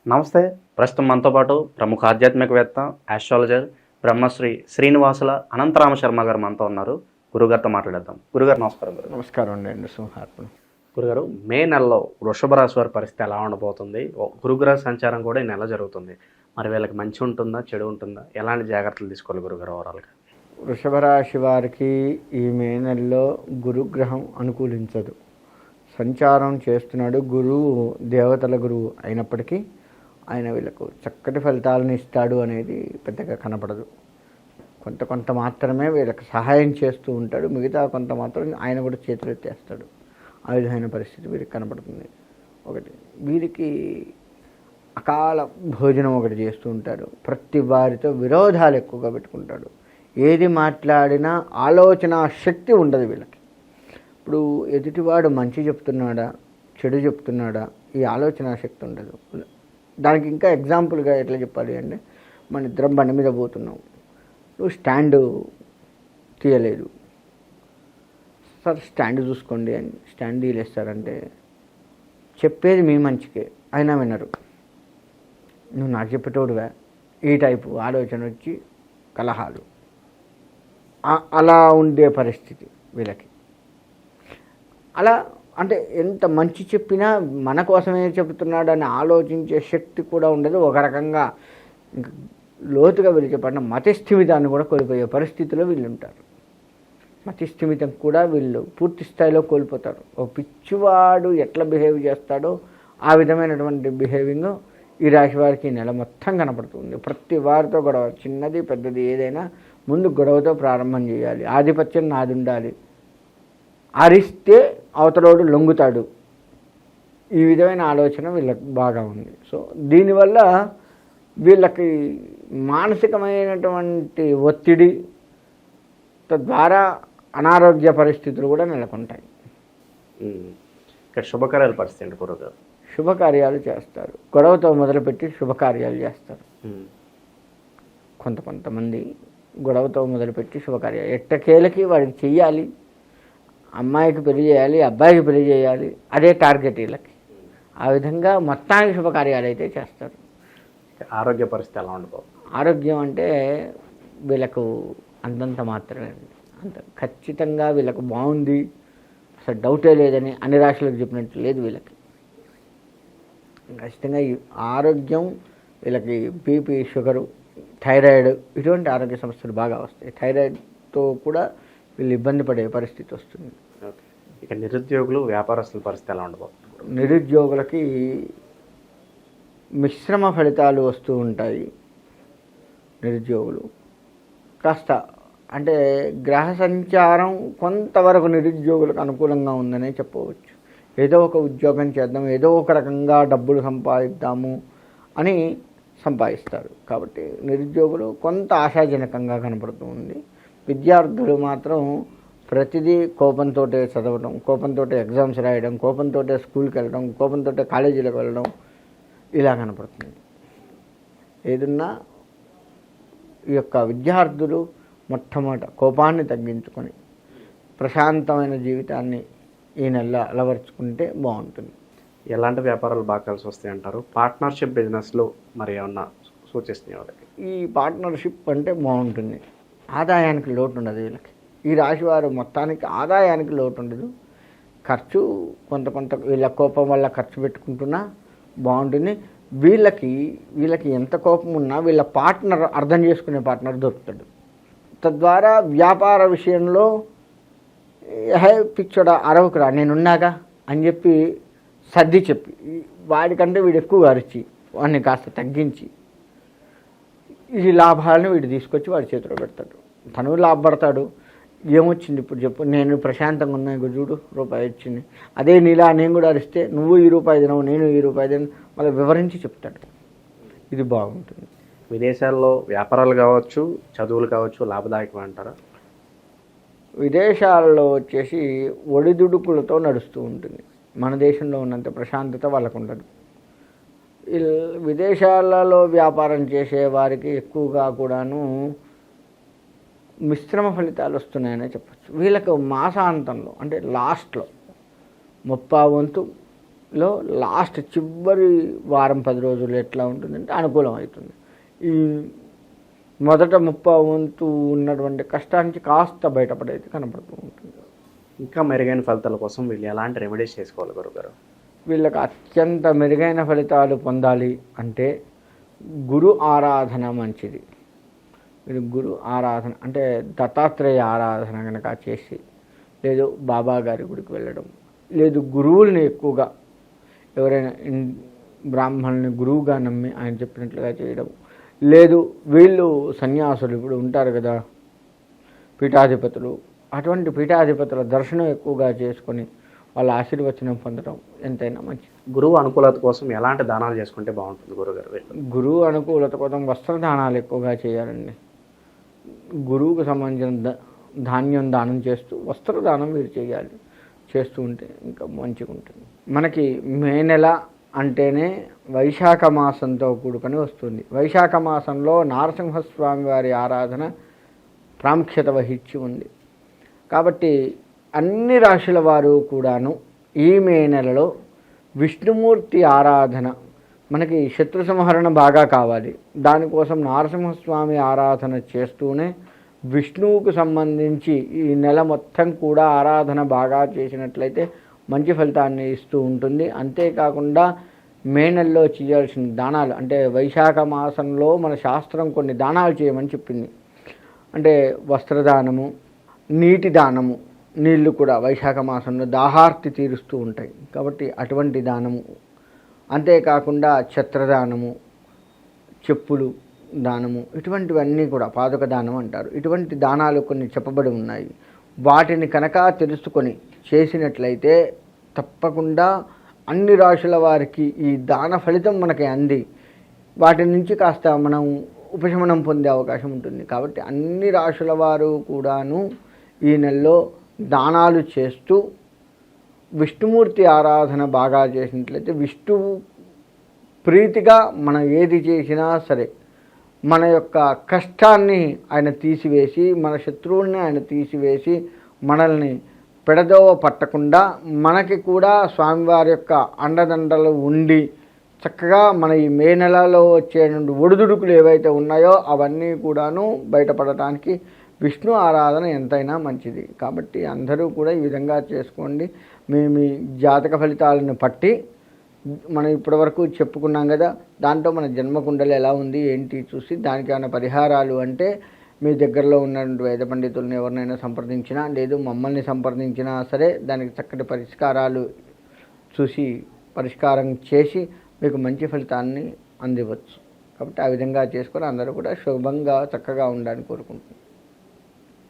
నమస్తే. ప్రస్తుతం మనతో పాటు ప్రముఖ ఆధ్యాత్మికవేత్త, ఆస్ట్రాలజర్ బ్రహ్మశ్రీ శ్రీనివాసుల అనంతరామ శర్మ గారు మనతో ఉన్నారు. గురుగారితో మాట్లాడేద్దాం. గురుగారు నమస్కారం. నమస్కారం అండి. సింహార్పణ. గురుగారు, మే నెలలో వృషభ రాశి వారి పరిస్థితి ఎలా ఉండబోతుంది? గురుగ్రహ సంచారం కూడా ఈ నెల జరుగుతుంది. మరి వీళ్ళకి మంచి ఉంటుందా, చెడు ఉంటుందా? ఎలాంటి జాగ్రత్తలు తీసుకోవాలి గురుగారు ఓవరాల్గా? వృషభ రాశి వారికి ఈ మే నెలలో గురుగ్రహం అనుకూలించదు. సంచారం చేస్తున్నాడు. గురువు దేవతల గురువు అయినప్పటికీ ఆయన వీళ్ళకు చక్కటి ఫలితాలను ఇస్తాడు అనేది పెద్దగా కనపడదు. కొంత మాత్రమే వీళ్ళకి సహాయం చేస్తూ ఉంటాడు, మిగతా కొంత మాత్రం ఆయన కూడా చేతులు ఎత్తేస్తాడు. ఆ విధమైన పరిస్థితి వీరికి కనపడుతుంది. ఒకటి, వీరికి అకాల భోజనం ఒకటి చేస్తూ ఉంటాడు. ప్రతి వారితో విరోధాలు ఎక్కువగా పెట్టుకుంటాడు. ఏది మాట్లాడినా ఆలోచన శక్తి ఉండదు వీళ్ళకి. ఇప్పుడు ఎదుటివాడు మంచి చెప్తున్నాడా, చెడు చెప్తున్నాడా, ఈ ఆలోచన శక్తి ఉండదు. దానికి ఇంకా ఎగ్జాంపుల్గా ఎట్లా చెప్పాలి అంటే, మన ఇద్దరం బండి మీద పోతున్నాం, నువ్వు స్టాండ్ తీయలేదు, సార్ స్టాండ్ చూసుకోండి అని స్టాండ్ తీయలేస్తారంటే చెప్పేది మీ మంచికే, అయినా వినరు. నువ్వు నాకు చెప్పేటోడుగా, ఈ టైపు ఆలోచన వచ్చి కలహాలు, అలా ఉండే పరిస్థితి వీళ్ళకి. అలా అంటే ఎంత మంచి చెప్పినా మన కోసమే చెబుతున్నాడు అని ఆలోచించే శక్తి కూడా ఉండదు. ఒక రకంగా ఇంకా లోతుగా వీళ్ళు చెప్పిన మతిస్థిమితాన్ని కూడా కోల్పోయే పరిస్థితిలో వీళ్ళు ఉంటారు. మతిస్థిమితం కూడా వీళ్ళు పూర్తి స్థాయిలో కోల్పోతారు. ఒక పిచ్చివాడు ఎట్లా బిహేవ్ చేస్తాడో ఆ విధమైనటువంటి బిహేవింగ్ ఈ రాశి వారికి ఈ నెల మొత్తం కనపడుతుంది. ప్రతి వారితో గొడవ, చిన్నది పెద్దది ఏదైనా ముందు గొడవతో ప్రారంభం చేయాలి. ఆధిపత్యం నాది ఉండాలి, అరిస్తే అవతలోడు లొంగుతాడు. ఈ విధమైన ఆలోచన వీళ్ళకి బాగా ఉంది. సో దీనివల్ల వీళ్ళకి మానసికమైనటువంటి ఒత్తిడి, తద్వారా అనారోగ్య పరిస్థితులు కూడా నెలకొంటాయి. ఇక్కడ శుభకార్యాల పరిస్థితి అండి గురుగారు? శుభకార్యాలు చేస్తారు. గొడవతో మొదలుపెట్టి శుభకార్యాలు చేస్తారు. కొంతమంది గొడవతో మొదలుపెట్టి శుభకార్యాలు ఎట్టకేలకి వాడికి చెయ్యాలి. అమ్మాయికి పెళ్లి చేయాలి, అబ్బాయికి పెళ్లి చేయాలి, అదే టార్గెట్ వీళ్ళకి. ఆ విధంగా మొత్తానికి శుభకార్యాలు అయితే చేస్తారు. ఆరోగ్య పరిస్థితి ఎలా ఉండబోతుంది? ఆరోగ్యం అంటే వీళ్ళకు అంతంత మాత్రమే, అంత ఖచ్చితంగా వీళ్ళకు బాగుంది, అసలు డౌటే లేదని అన్ని రాశులకు చెప్పినట్టు లేదు. వీళ్ళకి ఖచ్చితంగా ఈ ఆరోగ్యం, వీళ్ళకి బీపీ, షుగరు, థైరాయిడ్ ఇటువంటి ఆరోగ్య సమస్యలు బాగా వస్తాయి. థైరాయిడ్తో కూడా వీళ్ళు ఇబ్బంది పడే పరిస్థితి వస్తుంది. ఇక నిరుద్యోగులు, వ్యాపారస్తుల పరిస్థితి ఎలా ఉండబోతుంది? నిరుద్యోగులకి మిశ్రమ ఫలితాలు వస్తూ ఉంటాయి. నిరుద్యోగులు కాస్త అంటే గ్రహ సంచారం కొంతవరకు నిరుద్యోగులకు అనుకూలంగా ఉందనే చెప్పవచ్చు. ఏదో ఒక ఉద్యోగం చేద్దాం, ఏదో ఒక రకంగా డబ్బులు సంపాదిద్దాము అని సంపాదిస్తారు. కాబట్టి నిరుద్యోగులు కొంత ఆశాజనకంగా కనపడుతూ ఉంది. విద్యార్థులు మాత్రం ప్రతిదీ కోపంతో చదవడం, కోపంతో ఎగ్జామ్స్ రాయడం, కోపంతో స్కూల్కి వెళ్ళడం, కోపంతో కాలేజీలకు వెళ్ళడం, ఇలా కనపడుతుంది. ఏదన్నా ఈ యొక్క విద్యార్థులు మొట్టమొదట కోపాన్ని తగ్గించుకొని ప్రశాంతమైన జీవితాన్ని ఈ నెల అలవర్చుకుంటే బాగుంటుంది. ఎలాంటి వ్యాపారాలు బాగా కలిసి వస్తాయి అంటారు? పార్ట్నర్షిప్ బిజినెస్లో మరి ఏమన్నా సూచిస్తున్నాయి వాళ్ళకి? ఈ పార్ట్నర్షిప్ అంటే బాగుంటుంది. ఆదాయానికి లోటు ఉండదు వీళ్ళకి. ఈ రాశివారు మొత్తానికి ఆదాయానికి లోటు ఉండదు. ఖర్చు కొంత వీళ్ళ కోపం వల్ల ఖర్చు పెట్టుకుంటున్నా బాగుంటుంది. వీళ్ళకి ఎంత కోపం ఉన్నా వీళ్ళ పార్ట్నర్, అర్థం చేసుకునే పార్ట్నర్ దొరుకుతాడు. తద్వారా వ్యాపార విషయంలో పిచ్చోడా అరవకురా నేనున్నాగా అని చెప్పి సర్ది చెప్పి, వాడికంటే వీడు ఎక్కువ అరిచి వాడిని కాస్త తగ్గించి ఈ లాభాలను వీడు తీసుకొచ్చి వాడి చేతిలో పెడతాడు. తను లాభపడతాడు. ఏమొచ్చింది ఇప్పుడు చెప్పు, నేను ప్రశాంతంగా ఉన్నా, చూడు రూపాయి వచ్చింది, అదే నీలా నేను కూడా అరిస్తే నువ్వు ఈ రూపాయి తినవు, నేను ఈ రూపాయి తిన, మళ్ళీ వివరించి చెప్తాడు. ఇది బాగుంటుంది. విదేశాల్లో వ్యాపారాలు కావచ్చు, చదువులు కావచ్చు, లాభదాయకం అంటారా? విదేశాలలో వచ్చేసి ఒడిదుడుకులతో నడుస్తూ ఉంటుంది. మన దేశంలో ఉన్నంత ప్రశాంతత వాళ్ళకు ఉండదు. విదేశాలలో వ్యాపారం చేసే వారికి ఎక్కువగా కూడాను మిశ్రమ ఫలితాలు వస్తున్నాయనే చెప్పచ్చు. వీళ్ళకు మాసాంతంలో అంటే లాస్ట్లో 30 వంతు లో లాస్ట్ చివరి వారం 10 రోజులు ఎట్లా ఉంటుందంటే అనుకూలం అవుతుంది. ఈ మొదట 30 వంతు ఉన్నటువంటి కష్టానికి కాస్త బయటపడేది కనబడుతూ ఉంటుంది. ఇంకా మెరుగైన ఫలితాల కోసం వీళ్ళు ఎలాంటి రెమెడీస్ చేసుకోవాలి గురుగారు? వీళ్ళకి అత్యంత మెరుగైన ఫలితాలు పొందాలి అంటే గురు ఆరాధన మంచిది. మీరు గురు ఆరాధన అంటే దత్తాత్రేయ ఆరాధన కనుక చేసి, లేదు బాబా గారి గుడికి వెళ్ళడం, లేదు గురువుల్ని ఎక్కువగా ఎవరైనా బ్రాహ్మణుని గురువుగా నమ్మి ఆయన చెప్పినట్లుగా చేయడం, లేదు వీళ్ళు సన్యాసులు ఇప్పుడు ఉంటారు కదా పీఠాధిపతులు, అటువంటి పీఠాధిపతుల దర్శనం ఎక్కువగా చేసుకొని వాళ్ళ ఆశీర్వచనం పొందడం ఎంతైనా మంచిది. గురువు అనుకూలత కోసం ఎలాంటి దానాలు చేసుకుంటే బాగుంటుంది గురుగారు? గురువు అనుకూలత కోసం వస్త్రదానాలు ఎక్కువగా చేయాలండి. గురువుకు సంబంధించిన ధాన్యం దానం చేస్తూ వస్త్రదానం మీరు చేయాలి. చేస్తూ ఉంటే ఇంకా మంచిగా ఉంటుంది. మనకి మే నెల అంటేనే వైశాఖ మాసంతో కూడుకొని వస్తుంది. వైశాఖ మాసంలో నారసింహస్వామి వారి ఆరాధన ప్రాముఖ్యత వహించి ఉంది. కాబట్టి అన్ని రాశుల వారు కూడాను ఈ మే నెలలో విష్ణుమూర్తి ఆరాధన, మనకి శత్రు సంహరణ బాగా కావాలి, దానికోసం నారసింహస్వామి ఆరాధన చేస్తూనే విష్ణువుకు సంబంధించి ఈ నెల మొత్తం కూడా ఆరాధన బాగా చేసినట్లయితే మంచి ఫలితాన్ని ఇస్తూ ఉంటుంది. అంతేకాకుండా మే నెలలో చేయాల్సిన దానాలు అంటే వైశాఖ మాసంలో మన శాస్త్రం కొన్ని దానాలు చేయమని చెప్పింది. అంటే వస్త్రదానము, నీటి దానము, నీళ్లు కూడా వైశాఖ మాసంలో దాహార్తి తీరుస్తూ ఉంటాయి కాబట్టి అటువంటి దానము, అంతేకాకుండా ఛత్రదానము, చెప్పులు దానము, ఇటువంటివన్నీ కూడా పాదుక దానం అంటారు. ఇటువంటి దానాలు కొన్ని చెప్పబడి ఉన్నాయి. వాటిని కనుక తెలుసుకొని చేసినట్లయితే తప్పకుండా అన్ని రాశుల వారికి ఈ దాన ఫలితం మనకి అంది వాటి నుంచి కాస్త మనం ఉపశమనం పొందే అవకాశం ఉంటుంది. కాబట్టి అన్ని రాశుల వారు కూడాను ఈ నెలలో దానాలు చేస్తూ విష్ణుమూర్తి ఆరాధన బాగా చేసినట్లయితే విష్ణువు ప్రీతిగా మనం ఏది చేసినా సరే మన యొక్క కష్టాన్ని ఆయన తీసివేసి, మన శత్రువుల్ని ఆయన తీసివేసి, మనల్ని పెడదోవ పట్టకుండా మనకి కూడా స్వామివారి యొక్క అండదండలు ఉండి చక్కగా మన ఈ మే నెలలో వచ్చే ఒడిదుడుకులు ఏవైతే ఉన్నాయో అవన్నీ కూడాను బయటపడటానికి విష్ణు ఆరాధన ఎంతైనా మంచిది. కాబట్టి అందరూ కూడా ఈ విధంగా చేసుకోండి. మీ జాతక ఫలితాలను పట్టి మనం ఇప్పటివరకు చెప్పుకున్నాం కదా, దాంట్లో మన జన్మకుండలు ఎలా ఉంది ఏంటి చూసి దానికి ఏమైనా పరిహారాలు అంటే మీ దగ్గరలో ఉన్నటువంటి వేద పండితులను ఎవరినైనా సంప్రదించినా, లేదు మమ్మల్ని సంప్రదించినా సరే దానికి చక్కటి పరిష్కారాలు చూసి పరిష్కారం చేసి మీకు మంచి ఫలితాన్ని అందివచ్చు. కాబట్టి ఆ విధంగా చేసుకొని అందరూ కూడా శుభంగా చక్కగా ఉండాలని కోరుకుంటున్నాను.